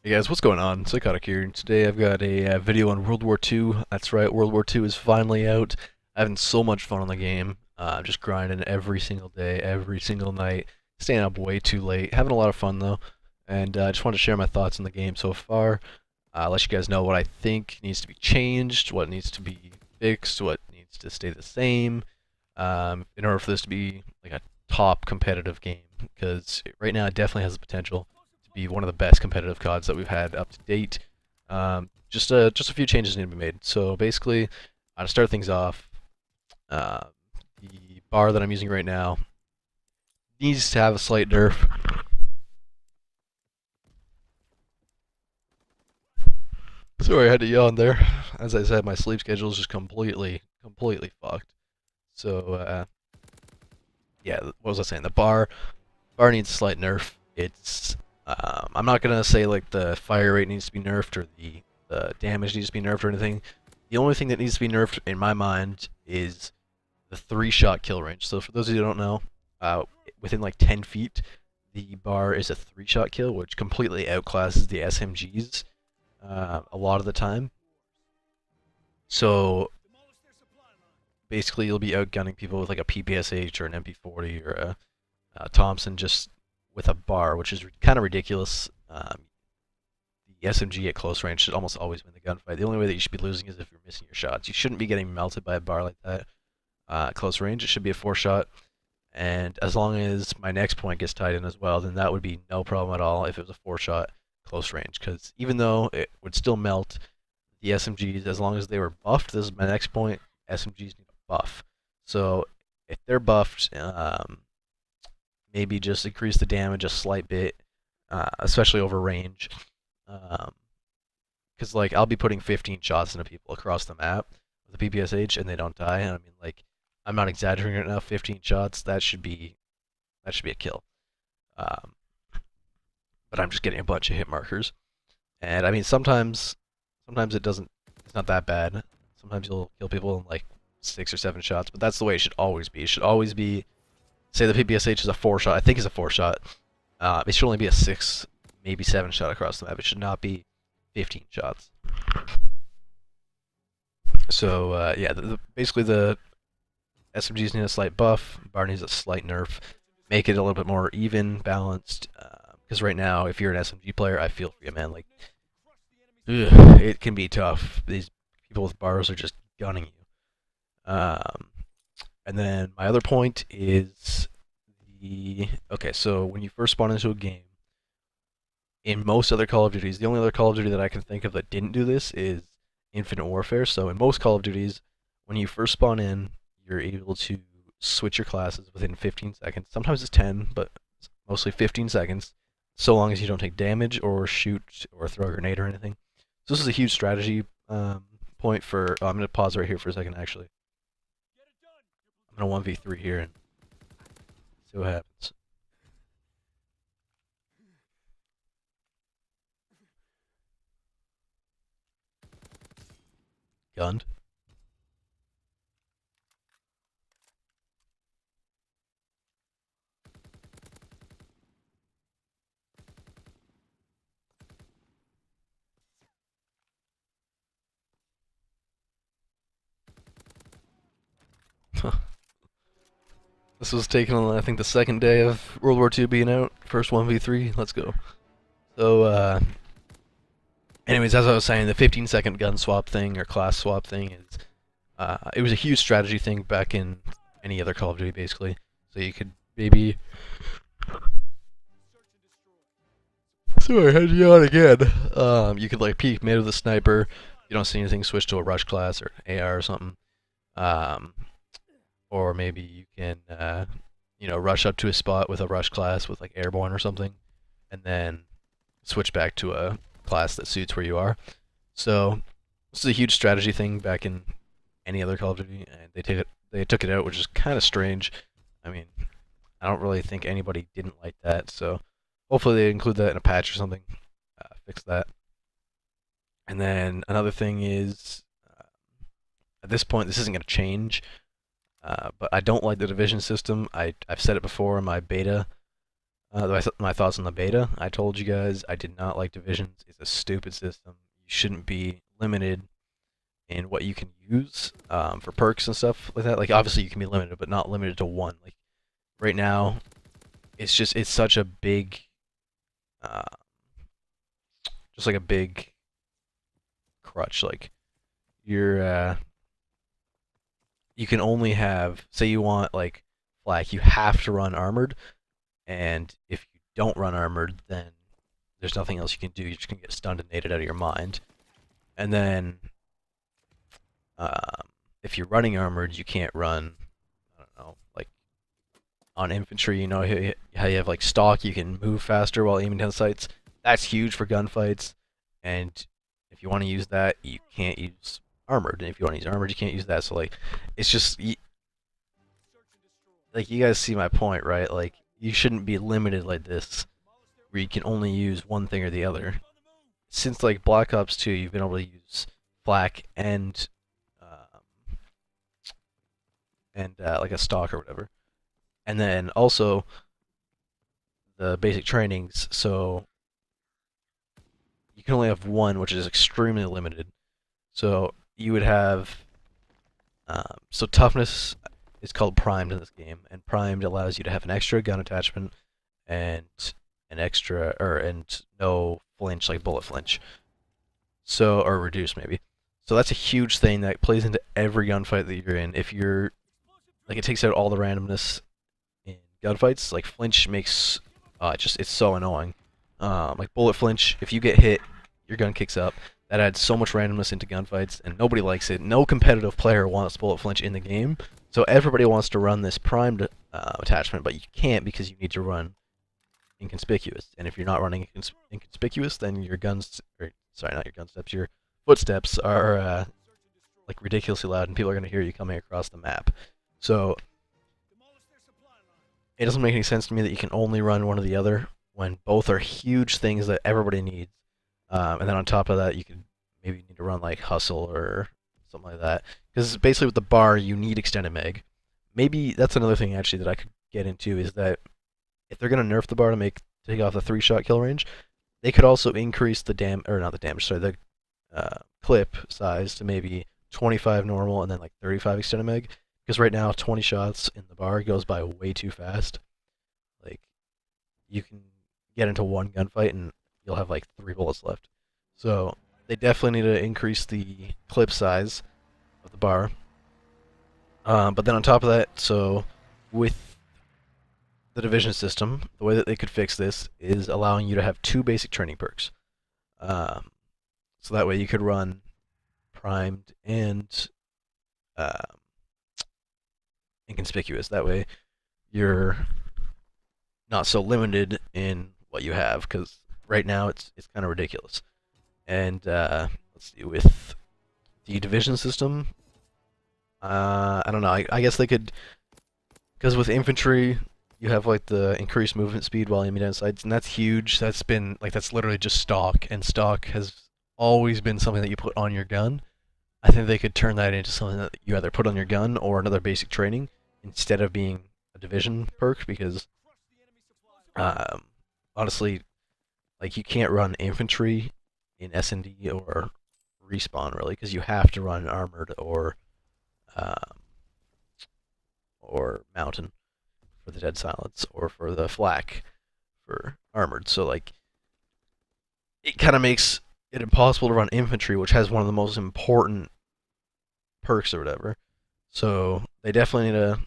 Hey guys, what's going on? Psychotic here. Today I've got a video on World War II. That's right, World War II is finally out. Having so much fun on the game. Just grinding every single day, every single night. Staying up way too late. Having a lot of fun though. And I just wanted to share my thoughts on the game so far. Let you guys know what I think needs to be changed, what needs to be fixed, what needs to stay the same. In order for this to be like a top competitive game. Because right now it definitely has the potential be one of the best competitive CODs that we've had up to date. Just a few changes need to be made. So basically, to start things off, uh, the bar that I'm using right now needs to have a slight nerf. Sorry, I had to yawn there. As I said, my sleep schedule is just completely fucked. So yeah, what was I saying? The bar needs a slight nerf. I'm not gonna say like the fire rate needs to be nerfed or the damage needs to be nerfed or anything. The only thing that needs to be nerfed in my mind is the 3-shot kill range. So for those of you who don't know, within like 10 feet, the bar is a 3-shot kill, which completely outclasses the SMGs a lot of the time. So basically, you'll be outgunning people with like a PPSH or an MP40 or a Thompson just with a bar, which is kind of ridiculous. The SMG at close range should almost always win the gunfight. The only way that you should be losing is if you're missing your shots. You shouldn't be getting melted by a bar like that at close range. It should be a 4-shot. And as long as my next point gets tied in as well, then that would be no problem at all if it was a 4-shot close range. Because even though it would still melt the SMGs, as long as they were buffed, this is my next point, SMGs need a buff. So if they're buffed, maybe just increase the damage a slight bit, especially over range. Because like I'll be putting 15 shots into people across the map with a PPSH and they don't die. And I mean, like, I'm not exaggerating right now. 15 shots, that should be a kill. Um, but I'm just getting a bunch of hit markers. And I mean, sometimes it doesn't. It's not that bad. Sometimes you'll kill people in like 6 or 7 shots, but that's the way it should always be. It should always be. Say the PPSH is a 4-shot. I think it's a 4-shot. It should only be a 6, maybe 7-shot across the map. It should not be 15 shots. So yeah, basically the SMGs need a slight buff. Bar needs a slight nerf. Make it a little bit more even, balanced. Because right now, if you're an SMG player, I feel for you, man. Like, it can be tough. These people with bars are just gunning you. And then my other point is okay. So when you first spawn into a game, in most other Call of Duties, the only other Call of Duty that I can think of that didn't do this is Infinite Warfare. So in most Call of Duties, when you first spawn in, you're able to switch your classes within 15 seconds. Sometimes it's 10, but mostly 15 seconds, so long as you don't take damage or shoot or throw a grenade or anything. So this is a huge strategy point for. Oh, I'm going to pause right here for a second, actually. I'm going to 1v3 here and see what happens. Gunned. This was taken on, I think, the second day of World War II being out. First 1v3. Let's go. So, anyways, as I was saying, the 15-second gun swap thing or class swap thing is, it was a huge strategy thing back in any other Call of Duty, basically. So you could maybe. Sorry, I had to yawn again. You could like peek mid with a sniper. You don't see anything, switch to a rush class or AR or something. Um, or maybe you can, rush up to a spot with a rush class with like airborne or something, and then switch back to a class that suits where you are. So this is a huge strategy thing back in any other Call of Duty, and they took it out, which is kind of strange. I mean, I don't really think anybody didn't like that, so hopefully they include that in a patch or something, fix that. And then another thing is, at this point, this isn't going to change, but I don't like the division system. I've said it before in my beta. My thoughts on the beta. I told you guys I did not like divisions. It's a stupid system. You shouldn't be limited in what you can use for perks and stuff like that. Like obviously you can be limited, but not limited to one. Like right now, it's such a big, uh, just like a big crutch. Like you're you can only have, say you want like flak, you have to run armored, and if you don't run armored, then there's nothing else you can do. You're just gonna get stunned and naded out of your mind. And then if you're running armored, you can't run. I don't know, like on infantry. You know how you have like stock, you can move faster while aiming down sights. That's huge for gunfights. And if you want to use that, you can't use armored. And if you want to use armored, you can't use that. So like, it's just like you guys see my point, right? Like you shouldn't be limited like this, where you can only use one thing or the other. Since like Black Ops 2, you've been able to use flak and like a stock or whatever, and then also the basic trainings. So you can only have one, which is extremely limited. So you would have so toughness is called primed in this game, and primed allows you to have an extra gun attachment and an extra and no flinch, like bullet flinch. So or reduce maybe. So that's a huge thing that plays into every gunfight that you're in. If you're like, it takes out all the randomness in gunfights. Like flinch makes it's so annoying. Like bullet flinch, if you get hit, your gun kicks up. That adds so much randomness into gunfights, and nobody likes it. No competitive player wants bullet flinch in the game, so everybody wants to run this primed attachment, but you can't because you need to run inconspicuous. And if you're not running inconspicuous, then your guns, or sorry, not your gun steps, your footsteps are like ridiculously loud, and people are going to hear you coming across the map. So it doesn't make any sense to me that you can only run one or the other when both are huge things that everybody needs. And then on top of that, you could maybe need to run like hustle or something like that. Because basically with the bar, you need extended mag. Maybe that's another thing actually that I could get into, is that if they're gonna nerf the bar to take off the 3-shot kill range, they could also increase the the clip size to maybe 25 normal and then like 35 extended mag. Because right now 20 shots in the bar goes by way too fast. Like you can get into one gunfight and you'll have like 3 bullets left. So they definitely need to increase the clip size of the bar. But then on top of that, so with the division system, the way that they could fix this is allowing you to have 2 basic training perks. So that way you could run primed and inconspicuous. That way you're not so limited in what you have, because right now it's kind of ridiculous. And let's see, with the division system, I don't know. I guess they could, because with infantry you have like the increased movement speed while aiming down sights, and that's huge. That's been like, that's literally just stock, and stock has always been something that you put on your gun. I think they could turn that into something that you either put on your gun or another basic training instead of being a division perk, because honestly, like you can't run infantry in S&D or respawn really, because you have to run armored or mountain for the dead silence, or for the flak for armored. So like it kind of makes it impossible to run infantry, which has one of the most important perks or whatever. So they definitely need to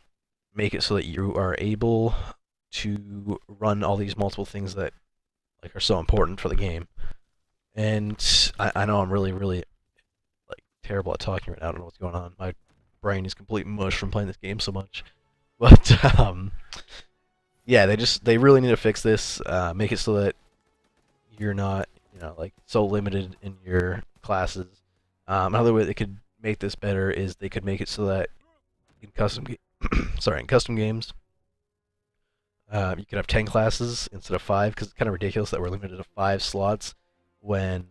make it so that you are able to run all these multiple things that like are so important for the game. And I know I'm really like terrible at talking right now. I don't know what's going on. My brain is complete mush from playing this game so much. But yeah, they really need to fix this. Make it so that you're not, like so limited in your classes. Another way they could make this better is they could make it so that in in custom games, you could have 10 classes instead of 5, because it's kind of ridiculous that we're limited to 5 slots when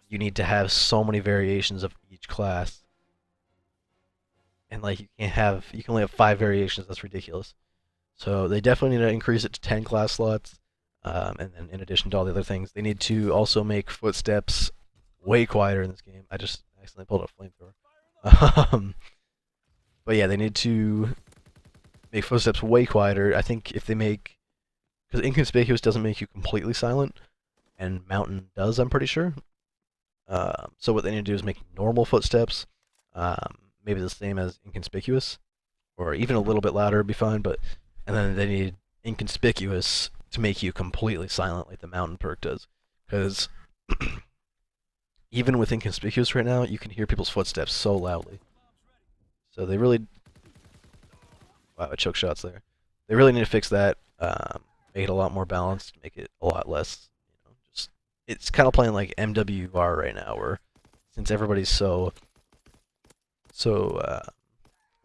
you need to have so many variations of each class. And like you can only have 5 variations. That's ridiculous. So they definitely need to increase it to 10 class slots. And then in addition to all the other things, they need to also make footsteps way quieter in this game. I just accidentally pulled out a flamethrower. But yeah, they need to make footsteps way quieter. I think if they make, because inconspicuous doesn't make you completely silent, and mountain does, I'm pretty sure. So what they need to do is make normal footsteps, maybe the same as inconspicuous, or even a little bit louder would be fine. But and then they need inconspicuous to make you completely silent, like the mountain perk does, because even with inconspicuous right now, you can hear people's footsteps so loudly. So they really, wow, I choke shots there. They really need to fix that, make it a lot more balanced, make it a lot less, just it's kind of playing like MWR right now, where since everybody's so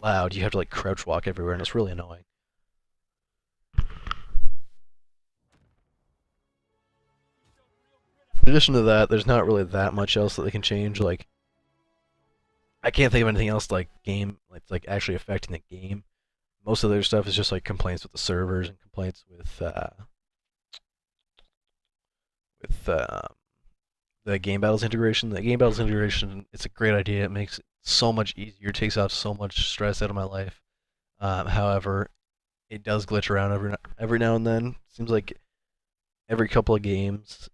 loud, you have to like crouch walk everywhere, and it's really annoying. In addition to that, there's not really that much else that they can change. Like, I can't think of anything else like actually affecting the game. Most of their stuff is just like complaints with the servers and complaints with the game battles integration. The game battles integration, it's a great idea. It makes it so much easier. Takes out so much stress out of my life. However, it does glitch around every now and then. Seems like every couple of games,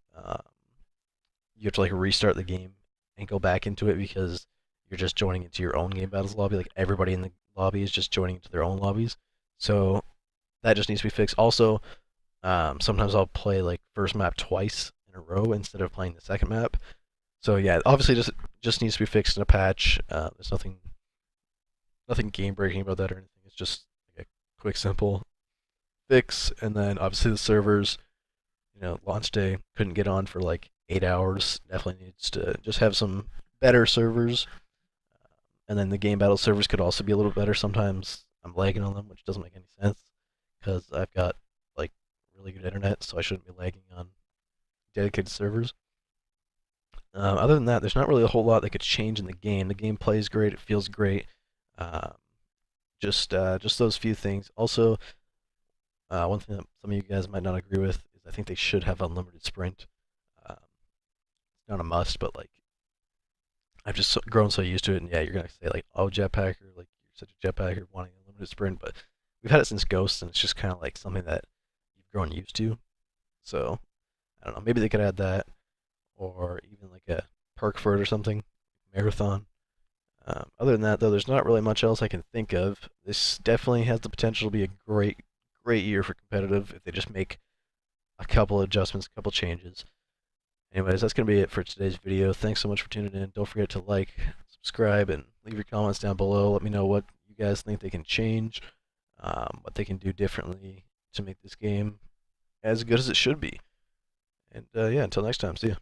you have to like restart the game and go back into it because you're just joining into your own game battles lobby. Like everybody in the lobby is just joining into their own lobbies. So that just needs to be fixed. Also, sometimes I'll play like first map twice in a row instead of playing the second map. So yeah, obviously just needs to be fixed in a patch. There's nothing game breaking about that or anything. It's just like a quick, simple fix. And then obviously the servers, launch day couldn't get on for like 8 hours. Definitely needs to just have some better servers. And then the game battle servers could also be a little better. Sometimes I'm lagging on them, which doesn't make any sense because I've got like really good internet, so I shouldn't be lagging on dedicated servers. Other than that, there's not really a whole lot that could change in the game. The game plays great, it feels great. Um, just those few things. Also, one thing that some of you guys might not agree with is I think they should have unlimited sprint. It's not a must, but like I've just grown so used to it, and yeah, you're gonna say like, "Oh, jetpacker, like you're such a jetpacker wanting unlimited sprint," but we've had it since Ghost, and it's just kind of like something that you've grown used to. So I don't know, maybe they could add that, or even like a perk for it or something, marathon. Other than that, though, there's not really much else I can think of. This definitely has the potential to be a great year for competitive if they just make a couple adjustments, a couple changes. Anyways, that's going to be it for today's video. Thanks so much for tuning in. Don't forget to like, subscribe, and leave your comments down below. Let me know what you guys think they can change, what they can do differently to make this game as good as it should be. And yeah, until next time, see ya.